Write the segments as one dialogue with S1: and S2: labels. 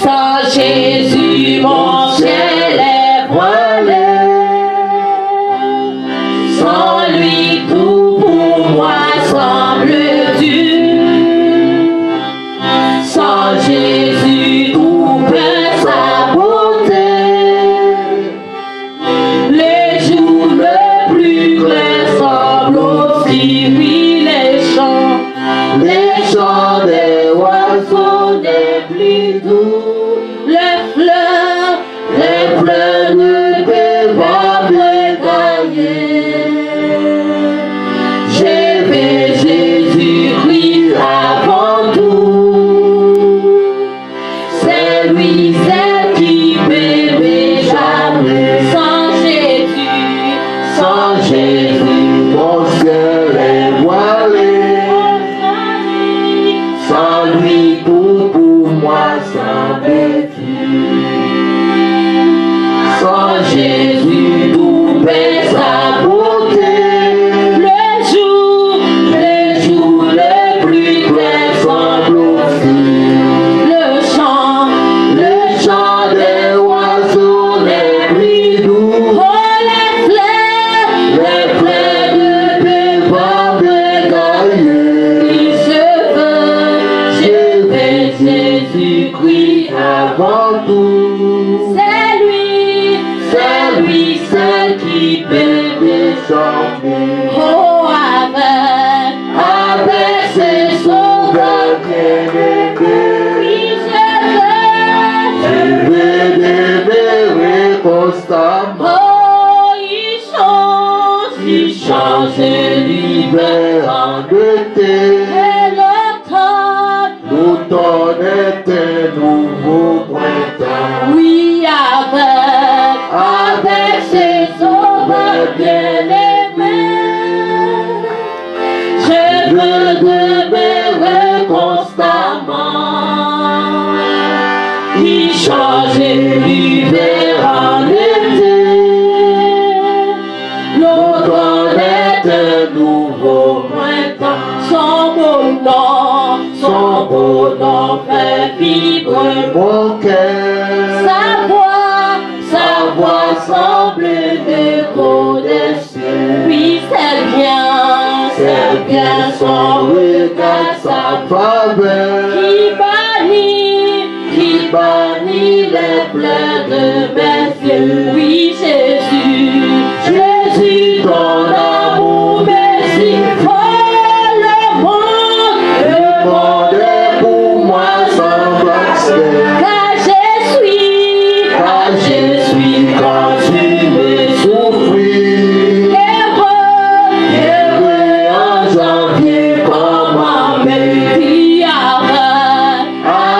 S1: Sans Jésus, mon ciel est voilé. Sans lui, tout pour moi semble dur. Sans Jésus, tout peut s'aborder. Les jours le plus clairs semblent aussi, oui, les chants des oiseaux les plus doux, les fleurs ne peuvent pas me gagner. J'aimais Jésus-Christ avant tout, c'est lui, celle qui m'aimait jamais. Sans Jésus, mon ciel est voilé. Sans lui, tout pour moi semble dur. Sans Jésus, tout peut s'aborder. Les jours le plus clairs semblent aussi. Le chant des oiseaux les plus doux. Oh, les fleurs ne peuvent pas me gagner. Je veux Jésus-Christ avant tout. C'est lui, celle qui peut me sauver. Oh, avec ses sauveurs bien-aimés. Oui, je veux demeurer constamment. Oh, il change l'hiver en été. Et l'automne est un nouveau printemps. Oui, avec ses sauveurs bien-aimés, je veux demeurer constamment. Il change l'hiver en été. L'automne est un nouveau printemps. Son beau nom fait vibrer mon cœur. Sa voix semble l'écho des cieux. Oui, c'est bien son regard, sa faveur qui bannit les pleurs de mes yeux. Oui, Jésus, ton amour m'excite. Le monde est pour moi sans vaccin. Car je suis quand tu me souffris. Heureux en janvier comme en mai.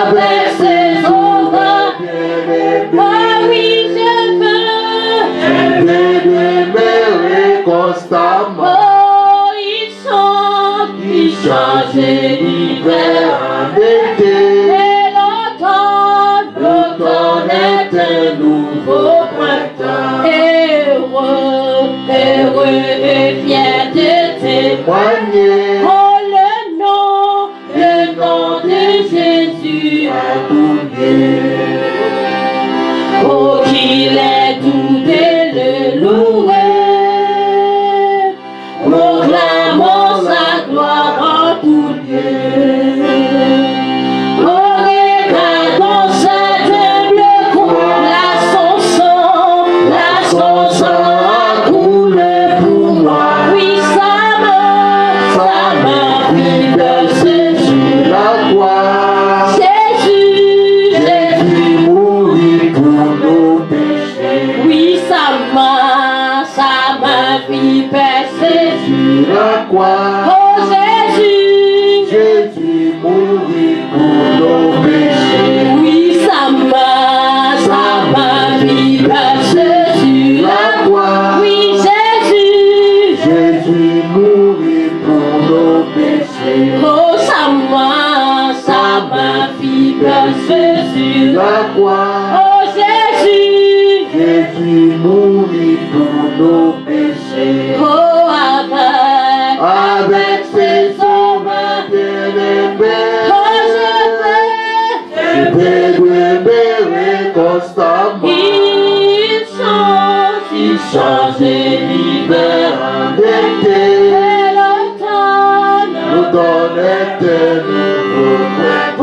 S1: Avec ses sauveurs bien-aimés. Ah oui, je veux demeurer constamment. Oh, il change l'hiver en été. Et l'automne est un nouveau printemps. Heureux et fier de témoigner. Oh, le nom de Jésus est tout bien. Oh, qu'il est doux de le louer. Proclamons sa gloire en tout lieu. Oh, regardons cette humble coupe, son sang a coulé pour moi. Oui, sa main fit verser sur la croix. Jésus mourit pour nos péchés. Oui, sa main fit verser sur la croix. Oh, Jésus mourit pour nos péchés. Oui, sa main fit verser sur la croix. Oui, Jésus mourit pour nos péchés. Oh, sa main fit verser sur la croix. Oh, Jésus mourit pour nos péchés. Oh, avec ses sauveurs bien-aimés. Oh, je veux
S2: constamment.
S1: Il change l'hiver en été. Et l'automne
S2: nous donne de nouveaux printemps.
S1: Oh,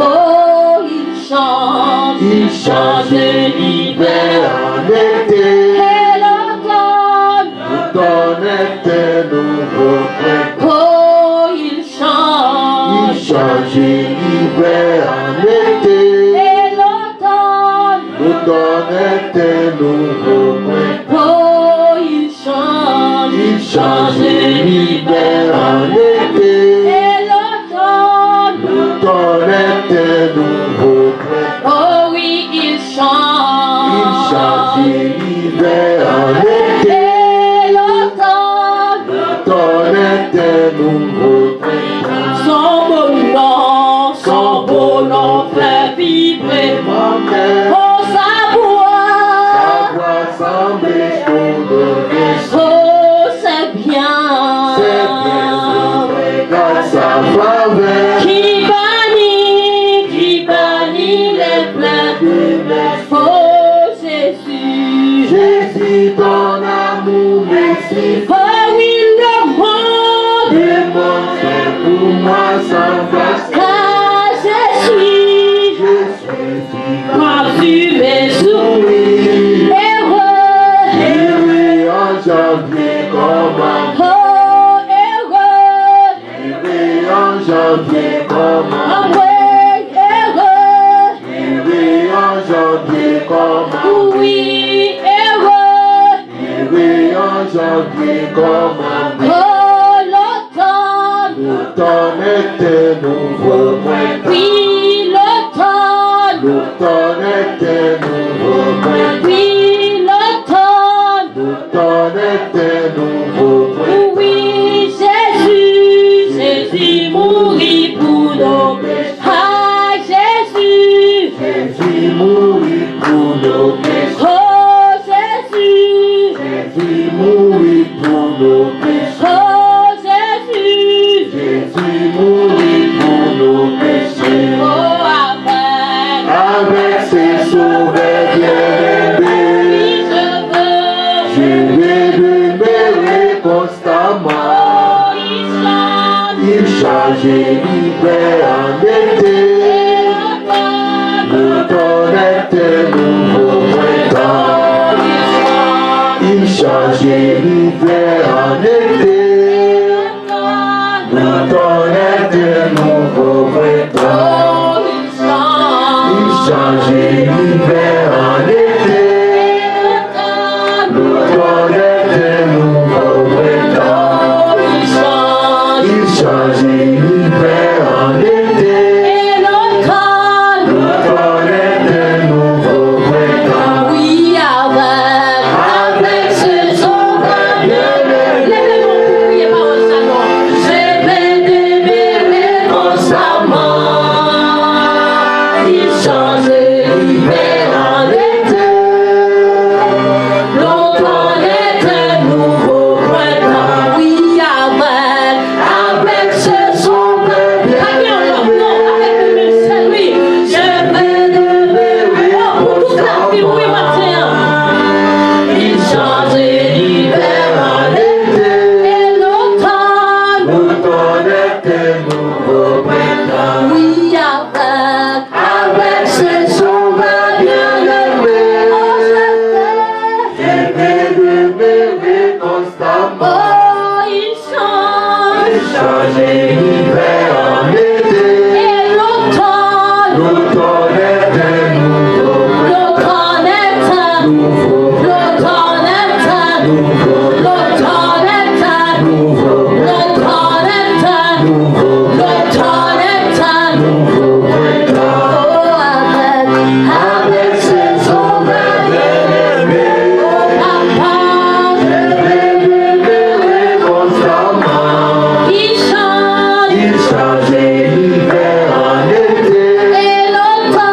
S1: il change l'hiver
S2: en été.
S1: Et l'automne
S2: nous donne de nouveaux printemps.
S1: Oh, il change
S2: l'hiver en été.
S1: Et l'automne
S2: nous donne de nouveaux printemps.
S1: Oh, il change l'hiver
S2: en été.
S1: Et l'automne
S2: nous donne de nouveaux printemps.
S1: Oh oui, il change
S2: l'hiver en été.
S1: Et l'automne
S2: nous donne de nouveaux printemps.
S1: Son beau nom fait vibrer
S2: mon cœur.
S1: Oh, sa
S2: voix semble soulevée.
S1: Oh, c'est bien.
S2: Regarde sa faveur.
S1: Qui bannit les plaies de mes Oh, Jésus.
S2: Jésus, ton amour m'excite.
S1: Oh, oui, le monde
S2: C'est pour moi sans place.
S1: car je suis quand tu m'es soumis. Heureux
S2: En janvier comme
S1: Oh, heureux
S2: en janvier comme
S1: Oh, ouais, heureux
S2: en janvier comme
S1: Oui, heureux
S2: en janvier comme
S1: Oh, l'automne
S2: l'automne était nouveau printemps.
S1: Oui, l'automne
S2: L'automne était nouveau printemps.
S1: Oui, l'automne
S2: L'automne était nouveau printemps.
S1: Oui, Jésus mourit pour nos péchés. Ah, Jésus
S2: mourit pour nos péchés.
S1: Oh, Jésus
S2: Mourit pour nos péchés.
S1: Oh, Jésus
S2: mourit pour nos péchés.
S1: Oh,
S2: Avec ses sauveurs bien-aimés, je vais demeurer constamment.
S1: Oh,
S2: Il change l'hiver en été. L'automne était nouveau printemps. Il change l'hiver en été. L'automne était nouveau printemps. Il change l'hiver en été. L'automne était nouveau printemps. Il change l'hiver en été. L'automne était nouveau printemps.
S1: Oui, avec ce sauveur bien-aimé. Lève-le-moi pour prier par un salon. Je vais demeurer constamment. Il change l'hiver en été. L'automne est un nouveau printemps. Oui, avec ce sauveur bien-aimé. Non, avec le seul, oui. Je vais demeurer pour toute la vie, oui, matin. Il change l'hiver en été. Et l'automne.
S2: L'automne était nouveau printemps.
S1: Oui, avec ce sauveur bien-aimé. Oh, je
S2: vais demeurer constamment.
S1: oh, il change.
S2: Change l'hiver en été.
S1: Et l'automne.
S2: L'automne était nouveau
S1: L'automne est un
S2: nouveau
S1: L'automne est un
S2: nouveau
S1: L'automne est un
S2: nouveau
S1: L'automne est un
S2: nouveau
S1: L'automne est un
S2: nouveau printemps.
S1: Oh, avec
S2: ses sauveurs bien-aimés,
S1: oh, papa,
S2: je vais demeurer constamment.
S1: il change.
S2: Il change l'hiver en été.
S1: Et l'automne.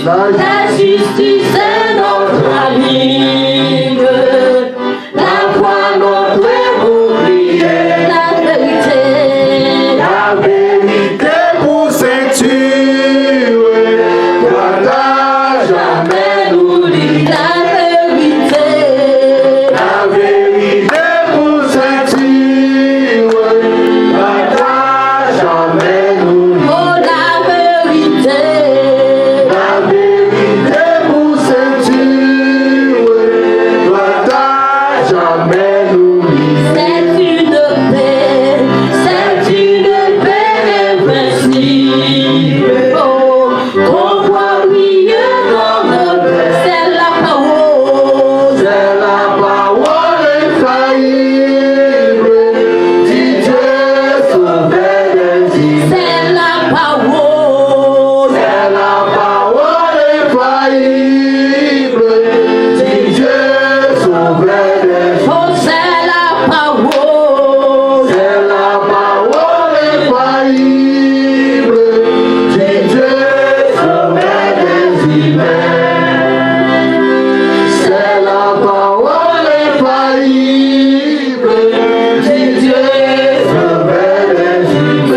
S1: La justice est notre ligne. La foi notre bouclier. La vérité.
S2: La vérité pour ceinture. Doit jamais nous dire.
S1: La vérité.
S2: La vérité pour ceinture. Doit jamais nous dire.
S1: Oh, la vérité.
S2: La vérité pour ceinture. Doit jamais nous dire.
S1: C'est une paix. C'est une paix invincible. Oh, qu'on voit briller dans nos cœurs. C'est la parole.
S2: C'est la parole infaillible du Dieu sauveur des îles.
S1: C'est la parole.
S2: C'est la parole infaillible du Dieu sauveur des îles.
S1: Oh, c'est la parole.
S2: C'est la parole infaillible du Dieu sauveur des îles. C'est la parole infaillible du Dieu sauveur des îles.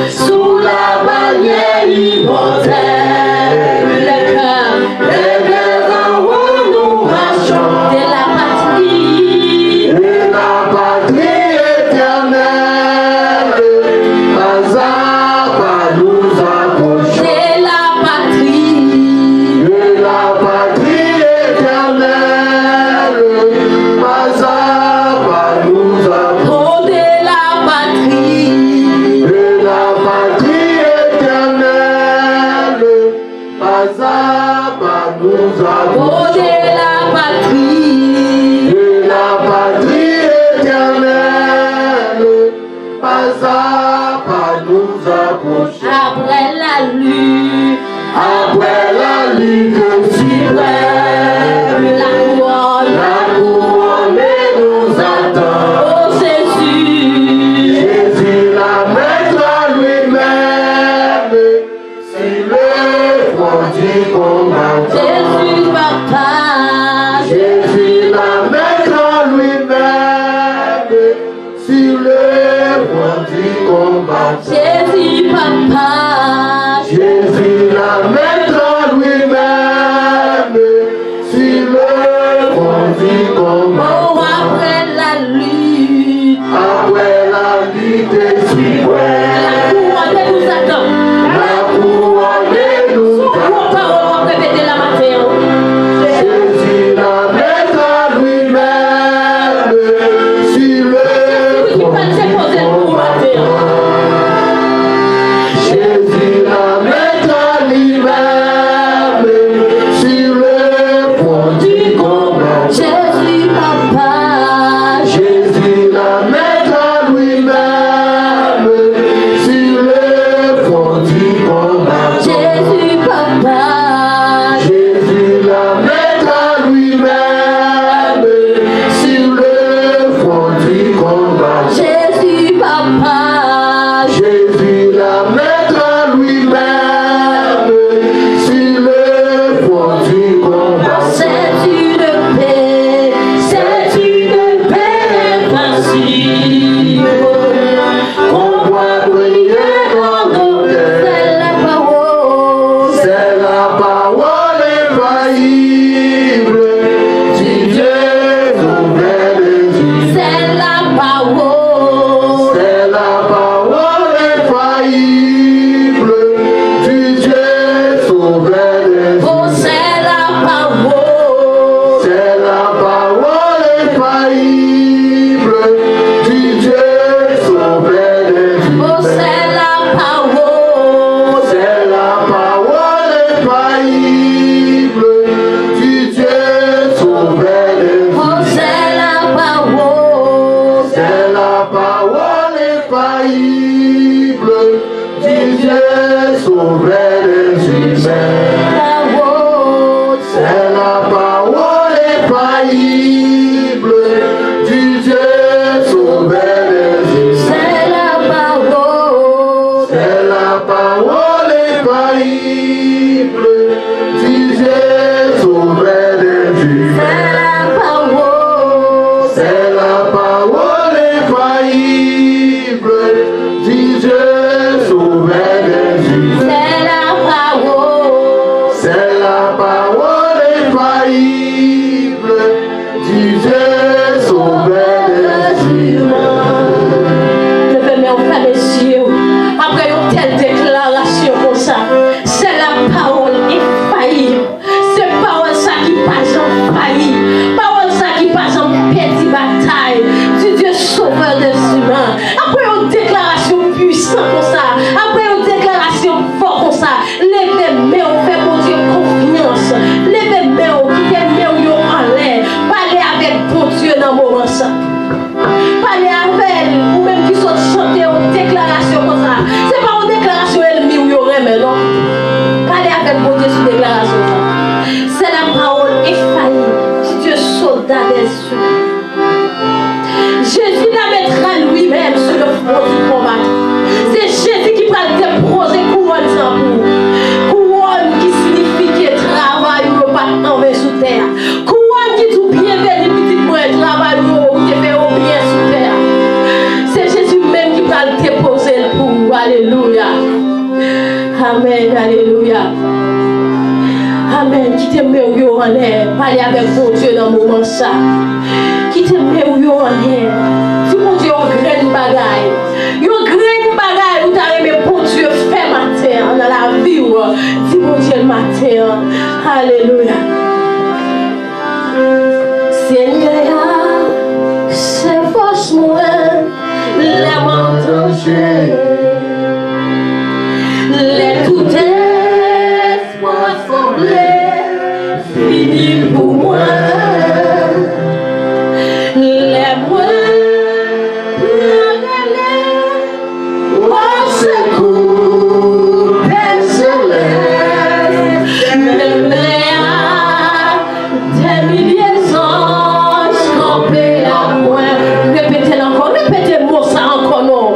S1: Sous la bannière immortelle, le cœur
S2: Les biens en haut nous marchons
S1: de la patrie.
S2: et la patrie éternelle. Pas à pas nous approchons
S1: De la patrie.
S2: de la patrie éternelle. Pas à pas nous approchons
S1: Oh, de la patrie.
S2: de la patrie éternelle. Pas à pas nous
S1: Oh,
S2: approchons
S1: de la patrie.
S2: de la patrie éternelle. Pas à pas nous approchons
S1: Après la lutte,
S2: après la lutte suprême. La couronne nous attend.
S1: oh Jésus.
S2: Jésus la mettra lui-même sur le front du combattant.
S1: Jésus papa.
S2: Jésus la mettra lui-même sur le front du combattant.
S1: Jésus papa.
S2: Jésus la mettra lui-même sur le front du combattant.
S1: Oh, après la lutte,
S2: Après la lutte suprême,
S1: la couronne nous attend.
S2: la couronne nous
S1: Pour
S2: attend.
S1: parole, répétez la matin.
S2: Jésus la mettra lui-même sur le
S1: Qui va se poser pour matin.
S2: Jésus la mettra lui-même sur le front du combat.
S1: Jésus papa.
S2: Jésus la mettra lui-même sur le front du combat.
S1: Jésus papa.
S2: Jésus la mettra lui-même sur le front du combat.
S1: Jésus papa.
S2: Jésus la mettra lui-même sur le front du combat.
S1: C'est une paix. C'est une paix invincible.
S2: On voit briller dans nos cœurs.
S1: C'est la parole.
S2: C'est la parole infaillible du Dieu sauveur des îles.
S1: C'est la parole.
S2: C'est la parole infaillible du Dieu sauveur des îles.
S1: Oh, c'est la parole.
S2: C'est la parole infaillible du Dieu sauveur des îles.
S1: Oh, c'est la parole.
S2: C'est la parole infaillible du Dieu sauveur des îles.
S1: Oh, c'est la parole.
S2: C'est la parole infaillible du Dieu sauveur des humains.
S1: Parole.
S2: C'est la parole infaillible du Dieu sauveur des humains.
S1: C'est la parole.
S2: C'est la parole infaillible
S1: Amen, alléluia. Amen. Qui t'aime en l'air. Parlez avec mon Dieu dans le moment ça. Qui t'aime en l'air. Si mon Dieu a une grande bagaille. Il y a une grande bagaille où tu as aimé mon Dieu fait matin dans la vie. Dis mon Dieu le matin. Alléluia. Seigneur, c'est force moi. Les mendanger. Les tout espoirs semblés finis pour moi. Les moyens au secours des célestes. Même des milliers d'anges campés à moi. Répétez-le encore, répétez le mot ça encore non.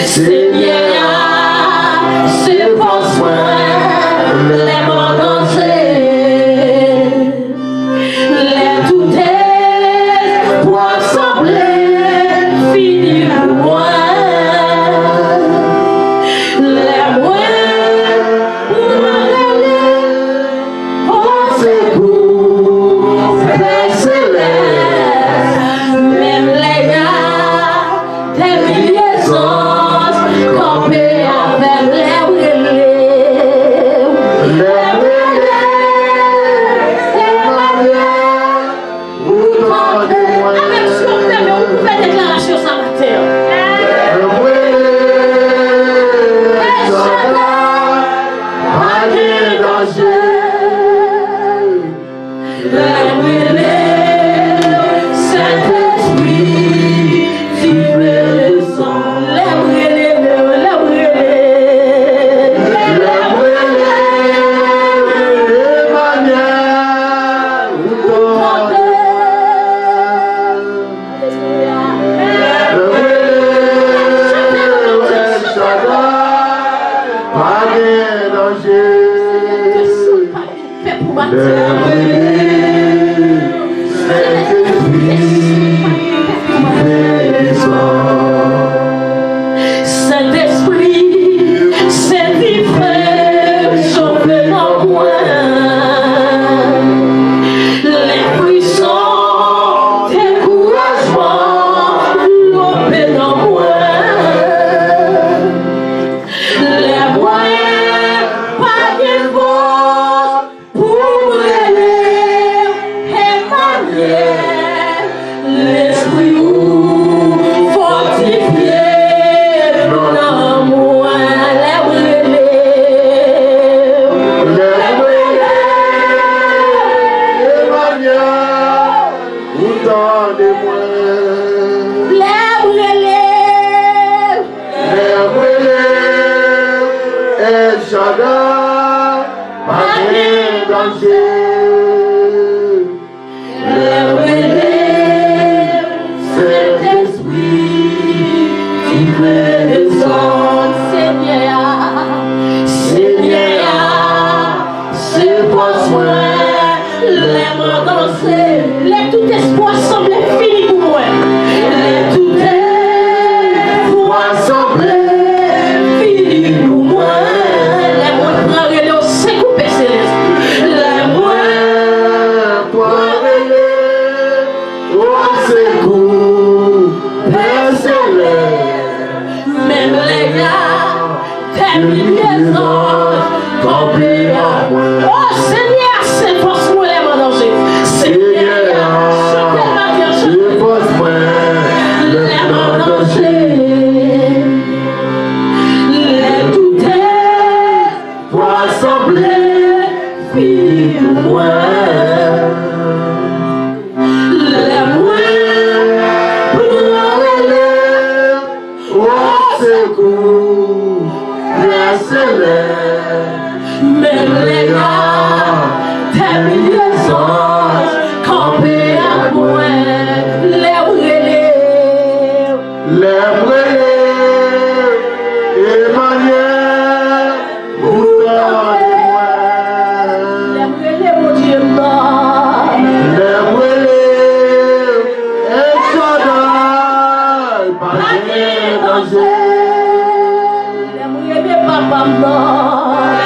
S1: Seigneur, c'est pour soi, les mendanger, les tout espoirs semblés finis pour moi. Les moyens au secours des célestes, même les gars des milliers d'anges campés avec les
S2: Papa,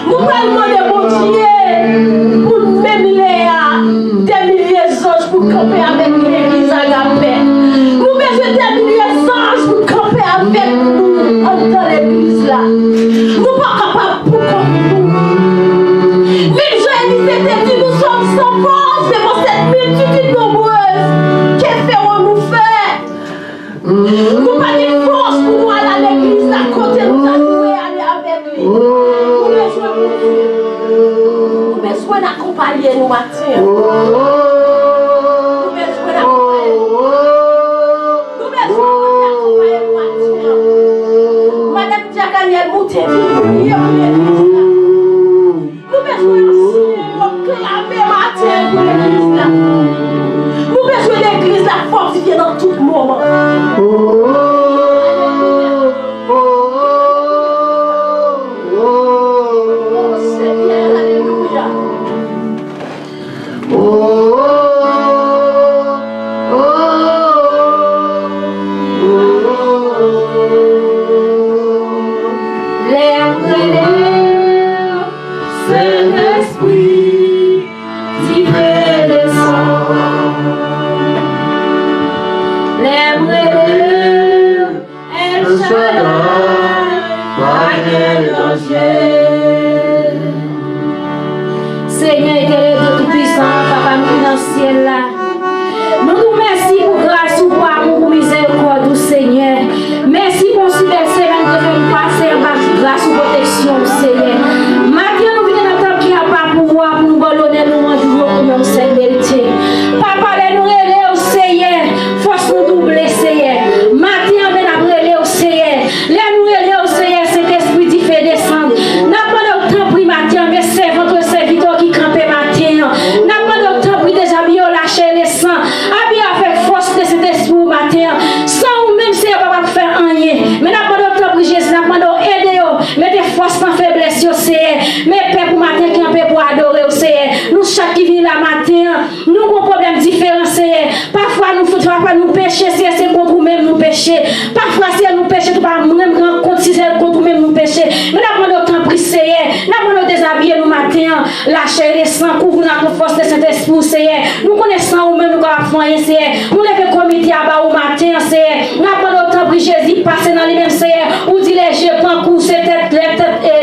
S1: Nous allons demander, mon Dieu, pour même les des milliers d'anges pour camper avec l'église agapée. Nous besoin des milliers d'anges pour camper avec nous dans l'église là. Nous ne sommes pas capables pour camper nous. Même Joël s'était dit, nous sommes sans force devant cette multitude nombreuse. Qu'est-ce que nous faire? Nous pas de force pour nous aller à l'église à côté de nous aller avec lui. Nous besoin d'accompagner nous matin. Nous besoin d'accompagner nous matin. Madame Diakaniel monte pour prier pour l'église là. Nous besoin aussi clamer matin pour l'église là. Nous besoin l'église là fortifiée dans tout moment.
S3: Seigneur éternel de tout-puissant, Papa nous dans le ciel là. Nous nous remercions pour grâce ou pour amour, pour miséricorde, Seigneur. Merci pour cette belle semaine que nous passer en bas grâce ou protection, Seigneur. Maintenant nous venons d'entendre qu'il n'y a pas pouvoir pour nous ballonner, nous toujours pour nous cette vérité. Papa, nous relève au Seigneur, force nous doubler, Seigneur. Maintenant, nous relève au Seigneur. Nous relève au Seigneur, cet esprit qui fait descendre. N'a pas le temps pris matin, mais c'est votre serviteur qui campe matin. N'a pas le temps pris déjà bien lâcher les sangs. Habillé avec force de cet esprit matin. Sans ou même si on ne peut pas faire rien. Mais n'a pas le temps pris Jésus, n'a pas le aider. Mettez force en faiblesse, Seigneur. Mais Père pour matin qui en peut pour adorer au Seigneur. Nous chaque qui vient la matin, nous avons un problème différent, Seigneur. Parfois nous péchons, c'est contre nous-mêmes nous péchons. Parfois c'est nous péchons, nous pas nous-mêmes contre nous-mêmes nous péchons. Mais n'a pas le temps pris, Seigneur. N'a pas le déshabiller nous matin. Lâcher les sangs, couvrir notre force de cet esprit, Seigneur. Nous connaissons nous-mêmes nous avons fait, Seigneur. Nous levons comité à bas au matin, Seigneur. N'a pas le temps pris Jésus passer dans lui-même, Seigneur. Ou dit les je prends coup, c'est tête,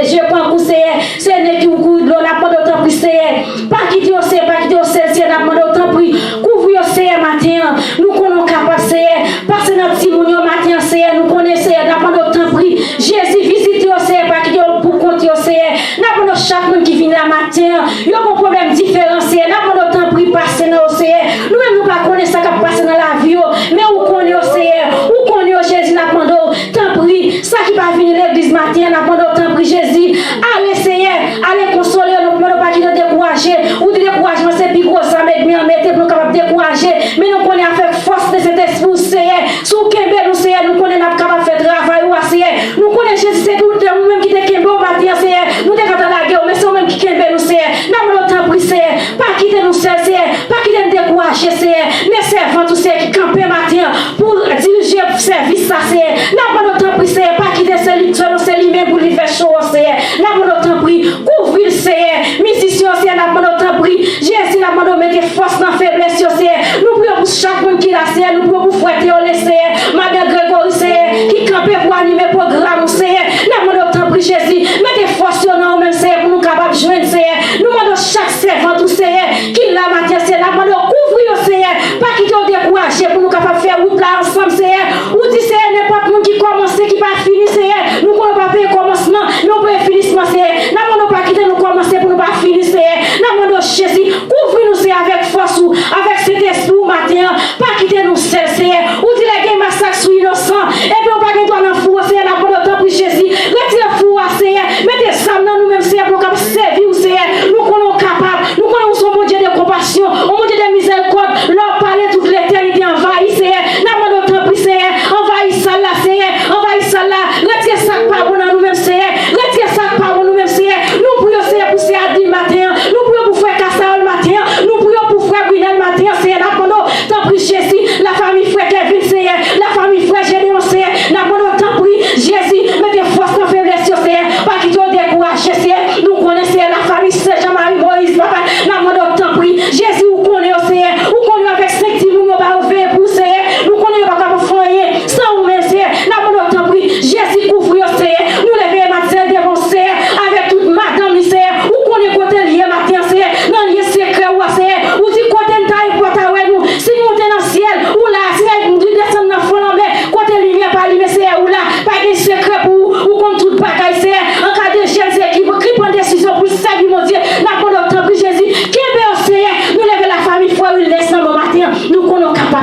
S3: je prends coup, Seigneur. C'est ne qui coup de l'eau, n'a pas de temps pris, Seigneur. Pas quitter au Seigneur, pas quitter au Seigneur, n'a pas de temps pris. Couvrir au Seigneur matin. Nous connaissons capable, Seigneur. Passer notre petit mounion matin, Seigneur. Nous connaissons, n'a pas de temps pris. Jésus visite au Seigneur, pas quitter pour compter au Seigneur. N'a pas de chaque monde qui vient la matin. Il y a un problème différent, Seigneur. N'a pas de temps pris passer dans le Seigneur. Nous-mêmes, nous ne connaissons pas ce qui passe dans la vie. Mais où connaît au Seigneur, où connaît au Jésus, n'a pas de temps pris. Ça qui va venir l'église matin, n'a pas de temps pris Jésus. Allez, Seigneur, allez consoler, nous ne pouvons pas dire décourager. Ou de découragement, c'est plus gros, ça mettez pour capable de décourager. Mais nous connaissons avec force de cet esprit, Seigneur. Sous Kembe, nous, Seigneur, nous connaissons capable de faire travail, Seigneur. Nous connaissons Jésus, c'est tout nous-mêmes qui te Kembe au matin, Seigneur. Nous te dans la guerre, mais c'est nous-mêmes qui Kembe, nous, Seigneur. N'a pas de temps pris, Seigneur. Pas quitter nous, Seigneur. Pas quitter nous décourager, Seigneur. Mais servant, tous ceux qui campent matin pour diriger le service, ça, Seigneur. N'a pas de temps pris, Seigneur. Pas quitter celui-même pour lui faire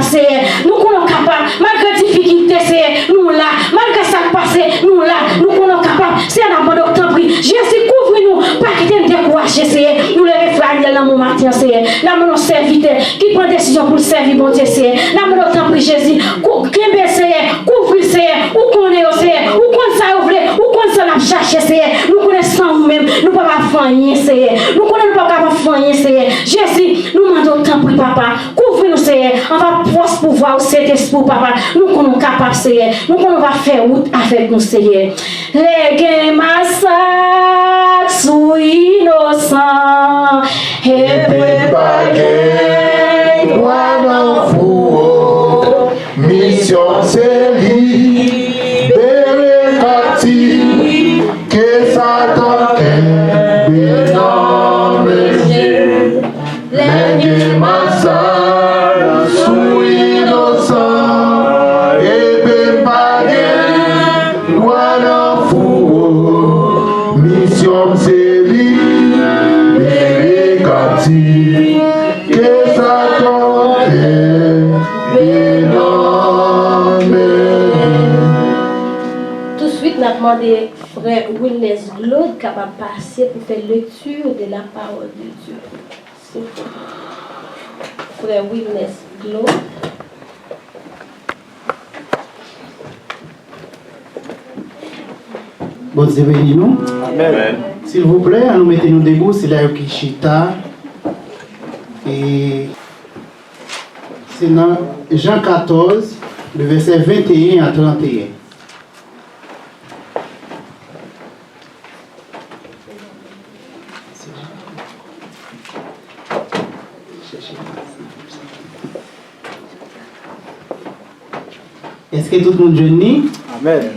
S3: capables, Seigneur. Nous sommes capables, malgré difficulté, Seigneur, nous là, malgré ça passé, nous là, nous sommes capables. C'est un abonnement de prix. Jésus, couvre-nous, pas quitter nous décourager, Seigneur. Nous les frères dans mon matin, Seigneur. Nous nos serviteurs qui prend décision pour le servir, mon Dieu, Seigneur. Nous nous prix, Jésus. Qui Seigneur, couvre le Seigneur, où qu'on est au Seigneur, où qu'on ça ouvre, où qu'on ça n'a cherché, Seigneur. Nous connaissons nous-mêmes, nous ne pouvons pas faire rien, Seigneur. Nous connaissons pas faire rien, Seigneur. Jésus, nous demandons autant pour papa. Couvre-nous, Seigneur. On va pouvoir pouvoir cet esprit, papa. Nous sommes capables, Seigneur. Nous va faire route avec nous, Seigneur. Les massacres sous innocents et
S2: préparés, loin d'en fou, mission c'est libérer captif, que Satan est bénant, les massacres sous innocents et préparés, loin d'en fou, mission c'est libérer captif, que Satan est bénant.
S3: Tout de suite, nous avons demandé frère wilnes Claude capable de passer pour faire lecture de la parole de Dieu. S'il vous plaît. Frère wilnes Claude.
S4: Bon Dieu bénis nous.
S2: Amen.
S4: S'il vous plaît, nous mettez-nous debout, c'est la Yokishita. Et c'est dans Jean 14, le verset 21 à 31. Est-ce que tout le monde jeune?
S2: Amen.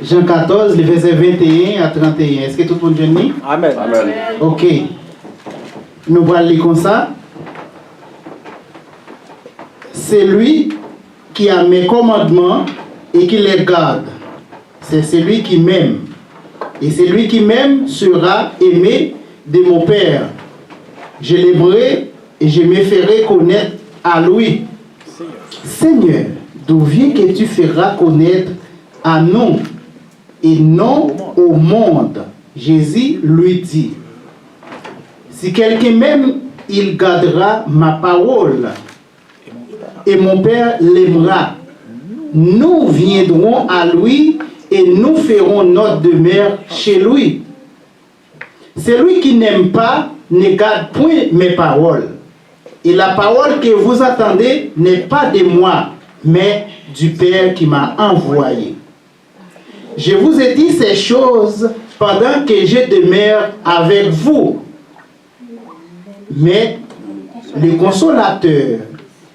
S4: Jean 14, le verset 21 à 31. Est-ce que tout le monde jeune?
S2: Amen. Amen.
S4: Ok. Nous allons lire comme ça. C'est lui qui a mes commandements et qui les garde. C'est celui qui m'aime. Et celui qui m'aime sera aimé de mon Père. Je l'aimerai et je me ferai connaître à lui. Seigneur, d'où vient que tu feras connaître à nous et non au monde? Jésus lui dit, si quelqu'un m'aime, il gardera ma parole et mon Père l'aimera. Nous viendrons à lui et nous ferons notre demeure chez lui. Celui qui n'aime pas ne garde point mes paroles. Et la parole que vous attendez n'est pas de moi, mais du Père qui m'a envoyé. Je vous ai dit ces choses pendant que je demeure avec vous. Mais le consolateur,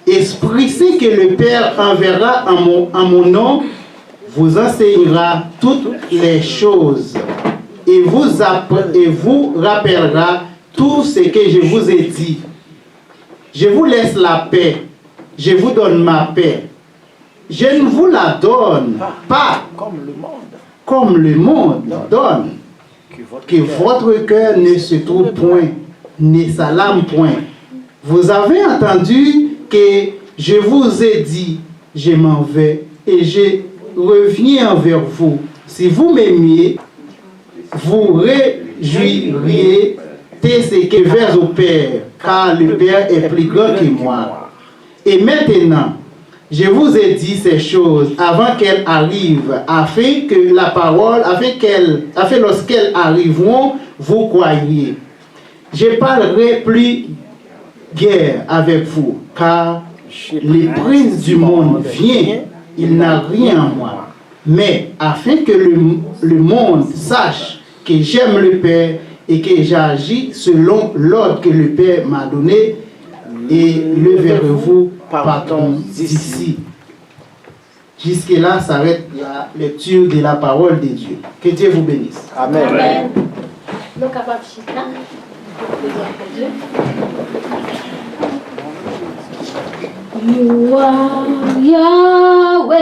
S4: Esprit Saint que le Père enverra en mon nom, vous enseignera toutes les choses et vous rappellera tout ce que je vous ai dit. Je vous laisse la paix, je vous donne ma paix. Je ne vous la donne pas comme le monde donne. Que votre cœur ne se trouve point, ne s'alarme point. Vous avez entendu que je vous ai dit, je m'en vais et je reviens envers vous. Si vous m'aimiez, vous réjouiriez de ce que vers au Père, car le Père est plus grand que moi. Et maintenant, je vous ai dit ces choses avant qu'elles arrivent, afin que la parole, afin lorsqu'elles arriveront, vous croyiez. Je parlerai plus guère avec vous, car le prince du monde vient, il n'a rien en moi. Mais afin que le monde sache que j'aime le Père et que j'agis selon l'ordre que le Père m'a donné, et le verrez-vous partant d'ici. Jusque-là s'arrête la lecture de la parole de Dieu. Que Dieu vous bénisse.
S2: Amen.
S3: Amen. Nous sommes capables de chita. You are Yahweh.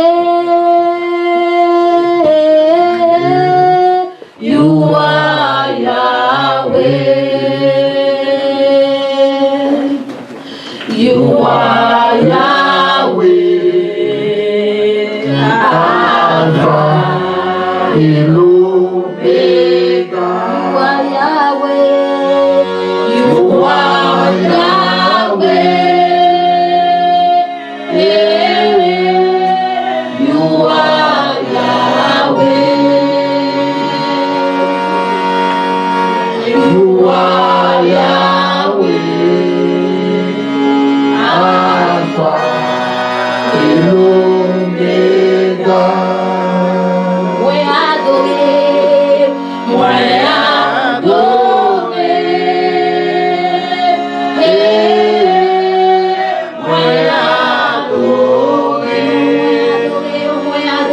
S3: You are Yahweh.
S2: toi Yahweh, Alpha et l'Oméga.
S1: Moi adorer, moi adorer, moi adorer, moi adorer, moi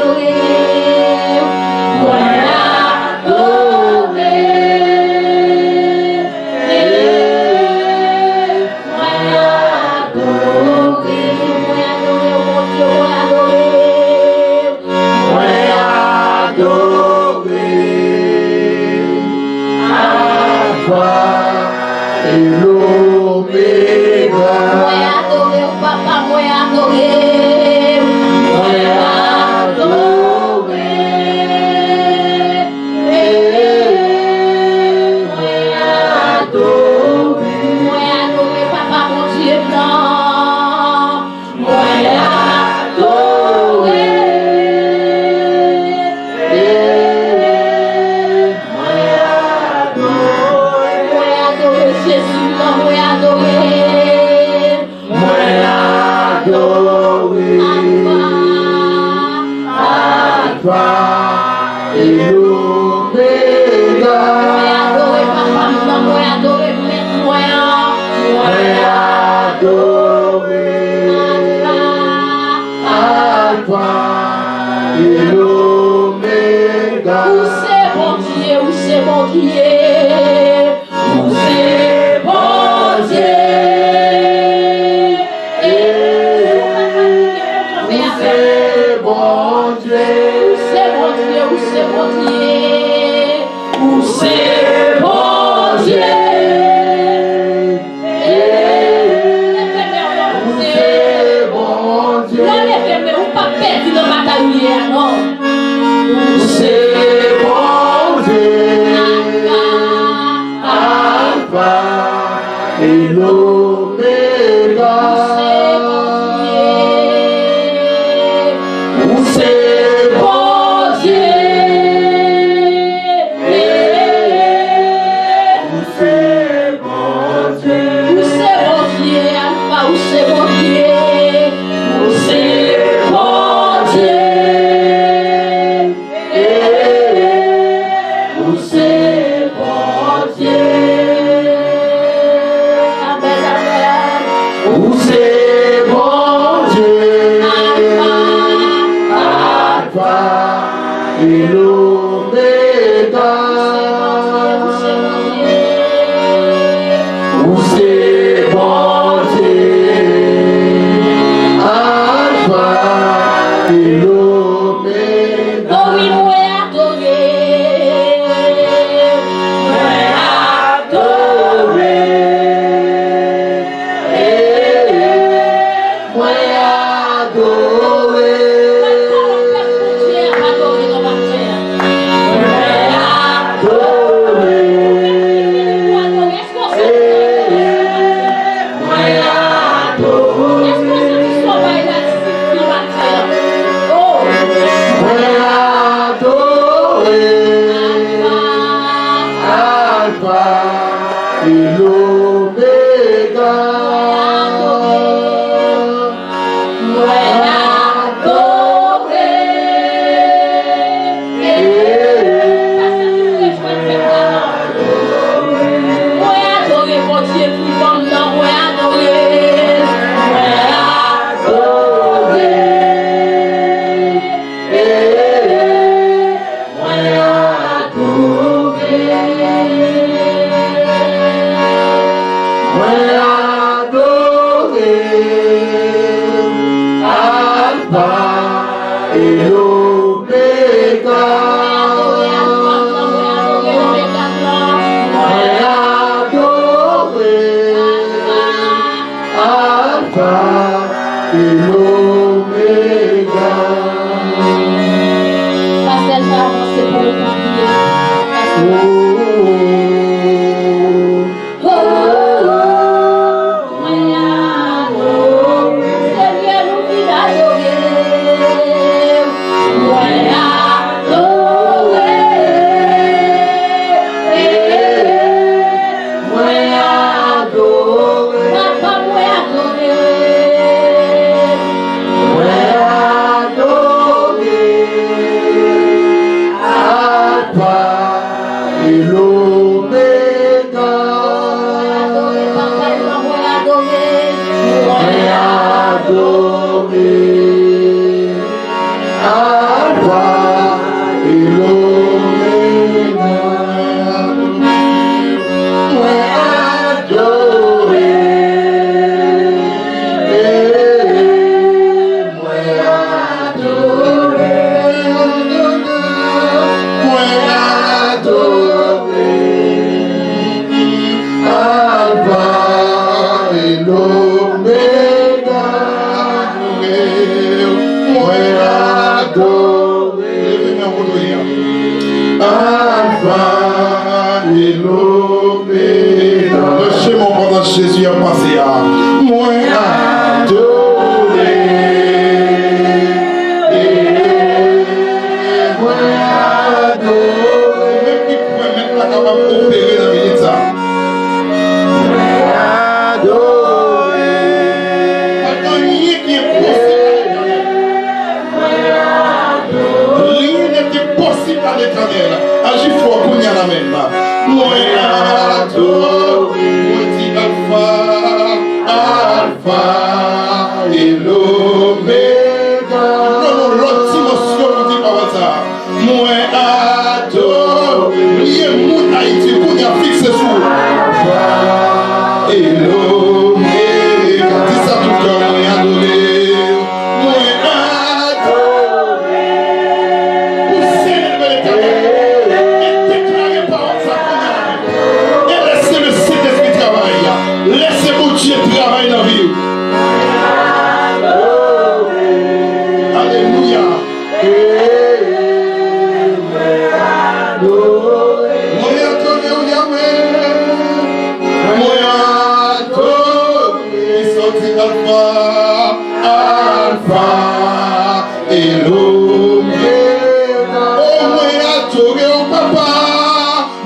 S2: Alpha et l'Oméga. Le chemin pendant Jésus a passé à moi adoré. Moi adoré. Même qui pourrait mettre la capable d'opérer dans le minute ça. Moi adoré. Pas de rien qui est possible. Rien n'est possible à l'éternel. Agis fort qu'on y a la même. Moi adoré. Moi dis Alpha, Alpha et l'Oméga. Non, l'autre dimension nous dit pas ça. Moi adoré. Rien moun Haïti qu'on y a fixé sur Alpha et l'Oméga. Dis ça tout le temps, moi adoré. Moi adoré. Pour célébrer l'éternel et déclarer par ça qu'on y a. Et laissez le Saint-Esprit travailler. Laissez mon Dieu travailler dans la vie. Alléluia. Moi adoré, oui, amen. Moi adoré. Ils sont dit Alpha, Alpha et l'Oméga. Oh, moi adoré, oh papa.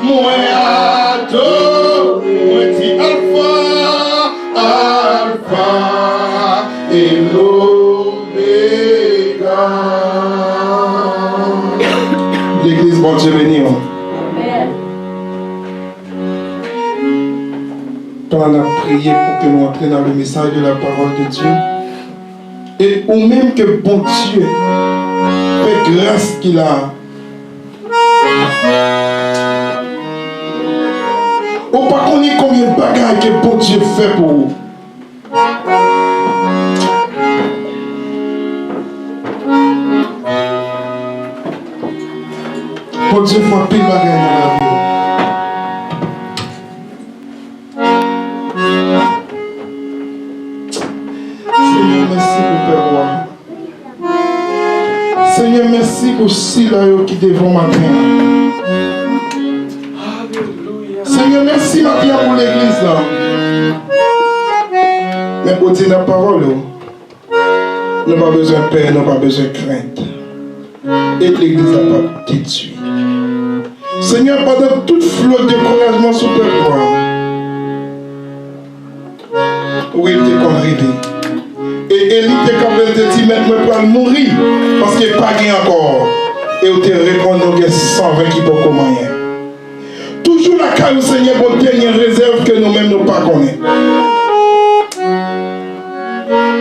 S2: Moi adoré. Moi dis Alpha, Alpha et l'Oméga. L'église, bon Dieu béni. Quand on a prié pour que nous entrions dans le message de la parole de Dieu, et ou même que bon Dieu fait grâce qu'il a, ou pas qu'on ait combien de bagages que bon Dieu fait pour vous. Bon Dieu fait pile bagages dans la vie. Seigneur, merci pour Père roi. Seigneur, merci pour ceux qui devant matin. Seigneur, merci matin pour l'église là. Mais pour dire la parole, nous n'avons pas besoin de peur, nous n'avons pas besoin de crainte. Et l'église n'a pas détruit. Seigneur, pendant toute flotte de découragement sur ta croix, où il était comme rêvé. Et Élie était capable de dire, maintenant, je vais mourir parce qu'il n'y a pas rien encore. Et il te répond, il y a 120 qui peuvent commander. Toujours la caille, Seigneur, pour dernière réserve que nous-mêmes nous pas connaissons.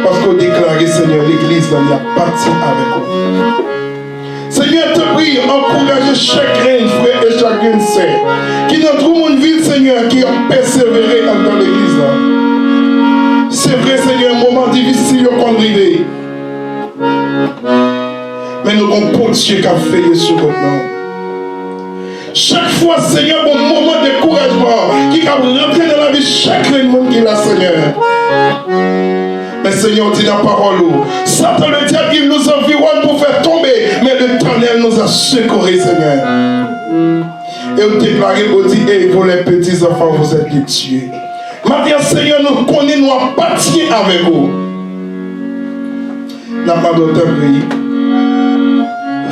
S2: Parce qu'on déclare, Seigneur, l'église, il y a parti avec nous. Seigneur, te prie, encourage chacun, frère et chacune, sœur, qui dans tout mon ville, Seigneur, qui a persévéré dans l'église. C'est vrai, Seigneur, un moment difficile qu'on arrive. Mais nous avons pour Dieu qui a fait sur notre nom. Chaque fois, Seigneur, un moment de découragement qui a rentré dans la vie de chacun monde qui est là, Seigneur. Mais Seigneur, dit la parole, Satan le diable, il nous environne pour faire tomber, mais l'Éternel nous a secourés, Seigneur. Et vous déclarez, vous dites, et vous les petits enfants, vous êtes les tués. Maintenant, Seigneur, nous connaissons, nous appartenons avec vous. La part de ta vie,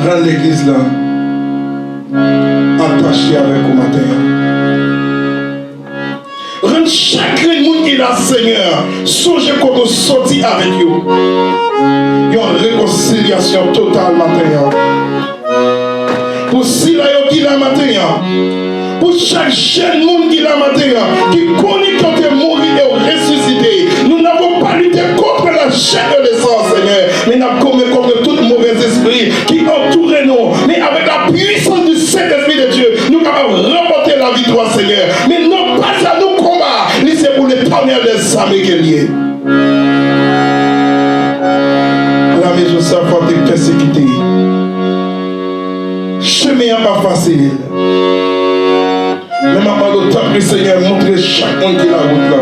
S2: rend l'église là, attachée avec vous matin. Rend chaque monde qui est là, Seigneur, songez qu'on nous sortit avec vous. Il y a une réconciliation totale matin. Pour si là, qui est là matin. Pour chaque jeune monde qui est là matin, qui connaît quand il est mort et ressuscité. Nous n'avons pas lutté contre la chair de l'essence, Seigneur, mais nous avons commis contre tout mauvais esprit qui entoure nous. Mais avec la puissance du Saint-Esprit de Dieu, nous avons remporté la victoire, Seigneur. Mais non pas à nous combat, c'est pour l'Éternel des armées qui est lié. La maison ça va être persécutée. Chemin n'est pas facile. Mais maintenant, le temps que le Seigneur montre chacun qui est la route là.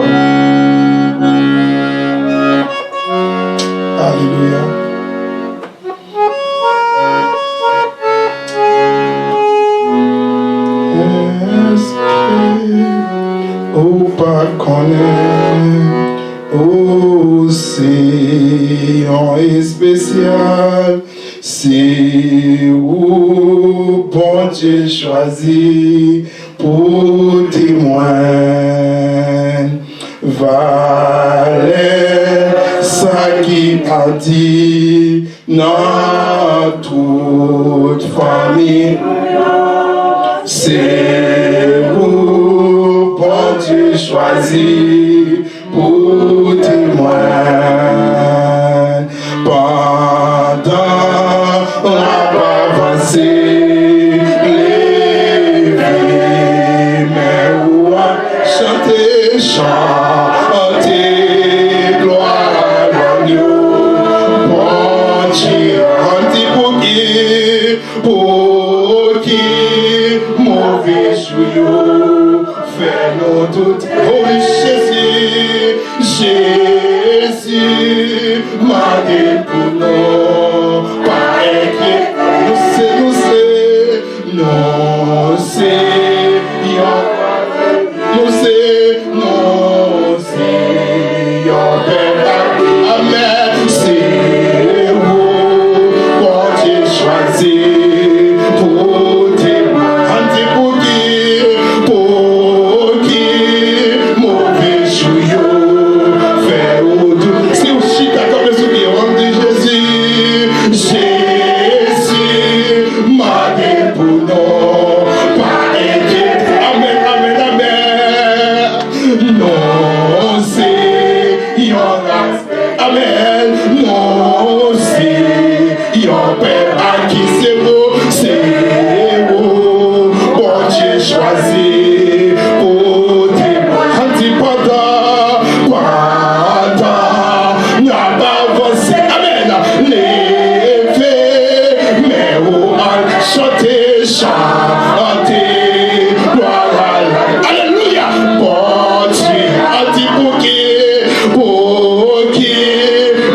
S2: Alléluia. Ou pas connaître, ou c'est un spécial, c'est où bon Dieu choisi pour témoin. Valait ça qui a dit dans toute famille, c'est où bon Dieu choisi pour témoin. Pendant la avancée, les vies, mais où a chanté, chanté, gloire à l'agneau, bon Dieu, pour qui, mauvais chouillot, fais-nous doute. Oh Jésus, Jésus, m'a dit pour nous, pas inquiet, nous c'est, amen, c'est où, bon Dieu choisi, pour qui, mauvais chouillot, fait au doux. Si vous chitez comme le souvenir, on dit Jésus, Jésus, m'a dit pour nous, pas inquiet, amen, amen, amen, non, c'est, y aura, amen, non, c'est, y aura, à qui c'est beau, bon Dieu choisi, pour témoin, n'a pas avancé, amen, les faits, mais où a chanté, gloire à la, alléluia, bon Dieu, a dit pour qui,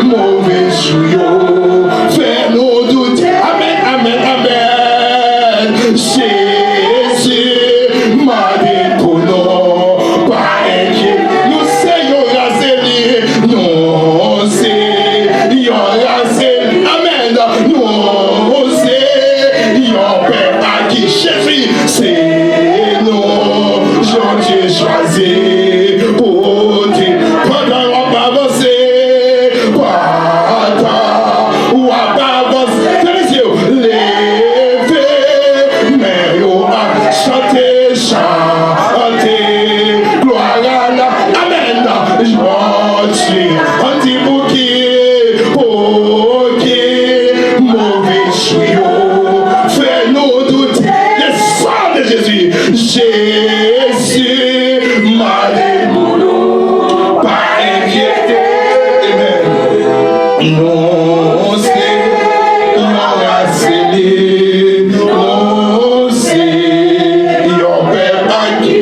S2: mauvais chouillot, fais-nous douter, amen, amen, amen, Jésus, m'a dit pour nous, pas inquiet, nous seignons rasé, nous seignons rasé, amen, nous seignons père à qui Jésus, c'est nous, Jean-Dieu choisi, pour dire, pendant on va avancer, pendant on va avancer, les yeux levés, mais on va chanter, gloire à la, amen, Jean-Dieu, on dit pour qui, mauvais chouillot, fais-nous douter, le sang de Jésus, Jésus, m'a dit pour nous, pas inquiéter, amen, non c'est, non c'est, non c'est, yon père à qui,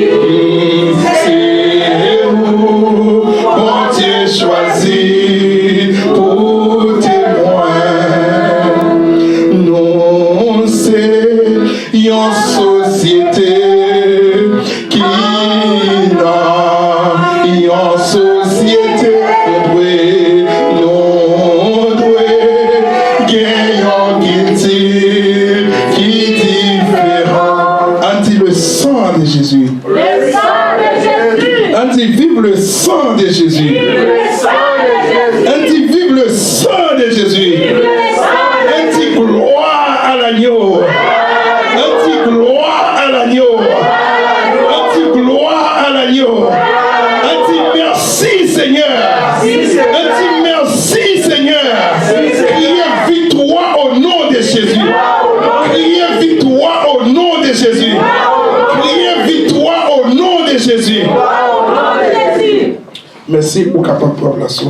S2: c'est où, bon Dieu choisi, pour témoin, non c'est, yon société, qui n'a, yon société, non doué, gagnant qui différent, anti le sang de Jésus,
S1: Le sang de Jésus.
S2: anti vive le sang de Jésus,
S1: Le sang de Jésus.
S2: anti vive le sang de Jésus,
S1: Le sang de
S2: anti gloire à l'agneau, anti gloire à l'agneau, anti gloire à l'agneau, anti merci Seigneur, anti merci Seigneur, criez victoire au nom de Jésus, criez victoire au nom de Jésus, criez victoire au nom de Jésus.
S1: Jésus.
S2: Merci pour capable de la place.